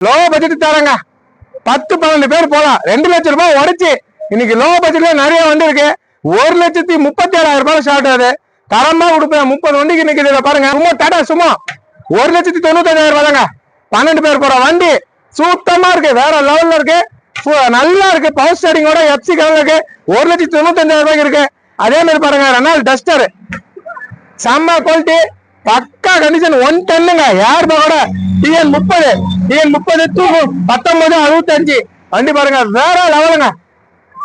Low budget தரங்க 10-12 பேர் போலாம். 2 லட்சம் ரூபாய் உடைச்சு இன்னைக்கு லோ பட்ஜெட்ல நிறைய வண்டி இருக்கு. 1,37,000 ரூபாய் ஷார்ட் ஆகுது. தரமா கொடுப்பேன். 30 வண்டிக்கு இன்னைக்கு இதுல பாருங்க. சும்மா டாடா சும்மா 1,95,000 ரூபாய் தாங்க. 12 பேர் போற வண்டி சுத்தமா இருக்கு. வேற லெவல்ல இருக்கு. நல்லா இருக்கு. பவர் ஸ்டாரிங்கோட எஃப்சி கலர்ல இருக்கு. 1,95,000 ரூபாய்க்கு இருக்கு. அதே மாதிரி பாருங்க ரெனால் டஸ்டர் செம்ம குவாலிட்டி பக்கா கண்டிஷன் 110ங்க. ஏர் பேக்கோட TN30 1965 வண்டி பாருங்க வேற லெவலுங்க.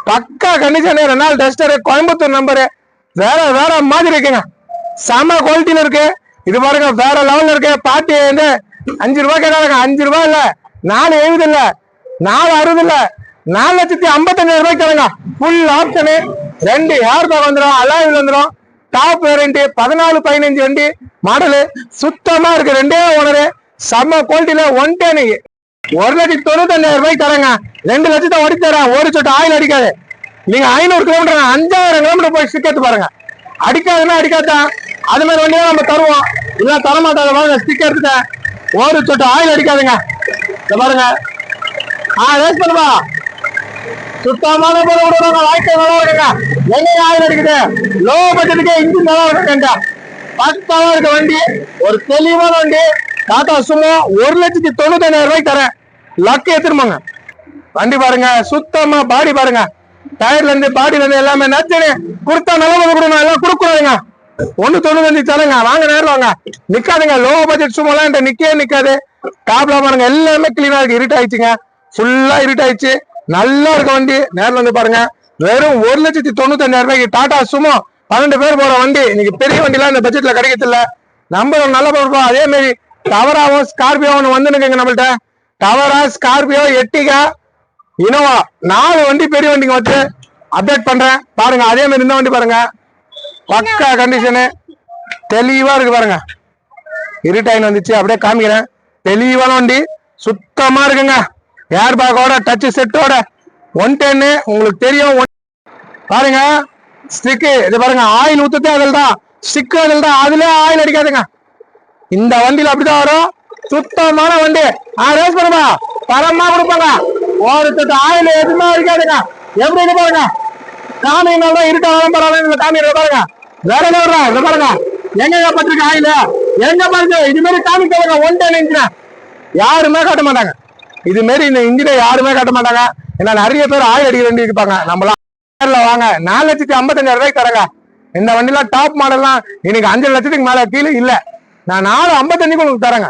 பக்கா condition Renault duster Coimbatore number வேற மாதிரி இருக்குங்க. செம்ம குவாலிட்டியில இருக்கு. இது பாருங்க வேற லெவல்ல இருக்கு. பாட்டி வந்து 5 ரூபாய் கேட்டாங்க. 5 ரூபாய் இல்ல 470 இல்ல 460 இல்ல 4,55,000 ரூபாய்க்கு தரங்க. ஃபுல் ஆப்ஷனு 2 ஏர் பேக் வந்துடும். அலாயில் வந்துடும். டாப் வேரண்டி 14-15 வண்டி மாடலு சுத்தமா இருக்கு. 2 ஓனரு செம்ம குவாலிட்டியில 110 1,95,000 ரூபாய்க்கு தரங்க. 2 லட்சத்தை ஓடி தரேன். ஒரு சொட்டு ஆயில் அடிக்காது. நீங்க 500 கிலோமீட்டர் 5,000 கிலோமீட்டர் போய் ஸ்டிக்கர் பாருங்க. அடிக்காதுன்னா அடிக்காதான். அது மாதிரி வண்டியா நம்ம தருவோம். இல்ல தரமாட்டாத பாருங்க. ஸ்டிக்கர் எடுத்துட்டேன். ஒரு சொட்டு ஆயில் அடிக்காதுங்க. பாருங்க ரேஸ் பண்ணுவா சுத்தமான போல விடுவாங்க. வாழ்க்கை நல்லா இருக்குங்க. எங்க ஆயில் அடிக்குது. லோ பட்ஜெட்டுக்கு இன்ஜின் நல்லா இருக்குங்க. பக்காவா இருக்க வண்டி. ஒரு தெளிவான வண்டி. டாடா சுமோ 1,95,000 ரூபாய்க்கு தரேன். லக்கு எடுத்துருமாங்க. வண்டி பாருங்க சுத்தமா பாடி பாருங்க. டயர்ல இருந்து பாடியில இருந்து எல்லாமே நச்சுன்னு கொடுத்தா நல்ல கொடுக்கணும். எல்லாம் கொடுக்குறாங்க. 1,95 தரங்க. வாங்க நேரில் வாங்க. நிக்காதுங்க. லோ பட்ஜெட் சும்மாலாம் நிக்காது. டாப்ல பாருங்க எல்லாமே கிளீனா இருக்கு. இருட் ஆயிடுச்சுங்க. ஃபுல்லா இருட் ஆயிடுச்சு. நல்லா இருக்க வண்டி. நேரில் வந்து பாருங்க. வெறும் 1,95,000 ரூபாய்க்கு டாடா சுமோ 12 பேர் போற வண்டி. இன்னைக்கு பெரிய வண்டிலாம் இந்த பட்ஜெட்ல கிடைக்கிறது இல்ல. நம்பர் நல்ல பொருட்கள். அதே மாதிரி டவராவும் ஸ்கார்பியோவும் வந்துனுங்க நம்மள்ட்ட. டவரா ஸ்கார்பியோ எட்டிகா இனோவா 4 வண்டி பெரிய வண்டிங்க வச்சு அப்டேட் பண்றேன் பாருங்க. அதே மாதிரி இந்த வண்டி பாருங்க பக்கா கண்டிஷனு தெளிவா இருக்கு பாருங்க. இருட்டாயின் வந்துச்சு அப்படியே காமிக்கிறேன். தெளிவான வண்டி சுத்தமா இருக்குங்க. ஏர் பேக்கோட டச் செட்டோட 110 உங்களுக்கு தெரியும். பாருங்க ஸ்டிக்கு இது பாருங்க. ஆயில் ஊத்துட்டே அதில் தான். ஸ்டிக்கு அதில் தான். அதுல ஆயில் அடிக்காதுங்க. இந்த வண்டியில அப்படிதான் வரும். சுத்தமான வண்டி. ரேஸ் பண்ணுமா தரமா கொடுப்பாங்க. ஒரு சொட்டு ஆயில் எதுவுமே அடிக்காதுங்க. எப்படி பாருங்க காமிங்க இருட்டாலும் பரவாயில்ல. காமிங்க பாருங்க வேற என்ன பாருங்க. எங்க பட்டிருக்க ஆயில் எங்க பாருங்க. இது மாதிரி காமிக்க 110 இன்ஜின் யாருமே காட்ட மாட்டாங்க. இது மாதிரி இந்த இன்ஜினை யாருமே காட்ட மாட்டாங்க. ஏன்னா நிறைய பேர் ஆயில் அடிக்க வேண்டி இருப்பாங்க. நம்மளாம் வாங்க 4,55,000 ரூபாய்க்கு தரங்க. இந்த வண்டிலாம் டாப் மாடல்லாம் இன்னைக்கு 5 லட்சத்துக்கு மேல கீழே இல்ல. நான் 4,55 உங்களுக்கு தரேங்க.